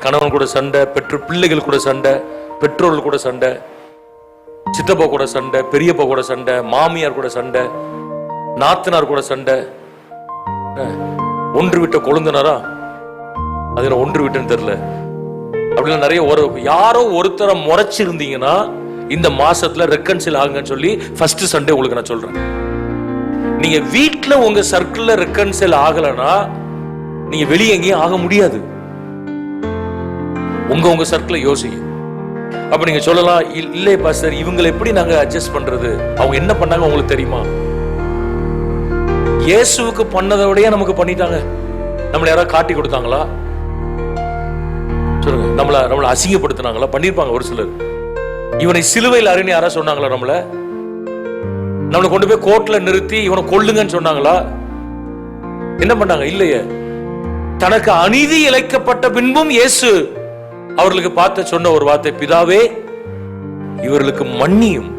கணவன் கூட சண்டை, பிள்ளைகள் கூட சண்டை, பெற்றோர்கள் கூட சண்டை, சித்தப்பா கூட சண்டை, பெரியப்பா கூட சண்டை, மாமியார் கூட சண்டை, நாத்தனார் கூட சண்டை. ஒன்று விட்ட கொழுந்தனாரா, அதுல ஒன்று விட்டுன்னு தெரியல. அப்படிலாம் நிறைய யாரோ ஒருத்தரை முறைச்சிருந்தீங்கன்னா இந்த மாசத்துல ரெக்கன்சில் ஆகுங்கன்னு சொல்லி ஃபர்ஸ்ட் சண்டே உங்களுக்கு நான் சொல்றேன். நீங்க வீட்டுல உங்க சர்க்கிள்ல ரெக்கன்சில் ஆகலன்னா நீங்க வெளியே எங்கேயும் ஆக முடியாது. உங்க சர்க்கிளை யோசிங்க. அப்ப நீங்க சொல்லலாம், இல்லை பாஸ்டர், இவங்களை எப்படி நாங்க அட்ஜஸ்ட் பண்றது, அவங்க என்ன பண்ணாங்க உங்களுக்கு தெரியுமா? இயேசுவுக்கு பண்ணதோடய நமக்கு பண்ணிட்டாங்க. நம்மள யாராவது காட்டி கொடுத்தாங்களா? சொல்லுங்க. நம்மள அசிங்கப்படுத்தினாங்களா? பண்ணிருப்பாங்க ஒரு சிலர். இவனை சிலுவையில் அறைன்னு யாரா சொன்னாங்களா? நம்மளை கொண்டு போய் கோர்ட்ல நிறுத்தி இவனை கொல்லுங்கன்னு சொன்னாங்களா? என்ன பண்ணாங்க? இல்லையே. தனக்கு அநீதி இழைக்கப்பட்ட பின்பும் இயேசு அவர்களுக்கு பார்த்து சொன்ன ஒரு வார்த்தை, பிதாவே இவர்களுக்கு மன்னியும்,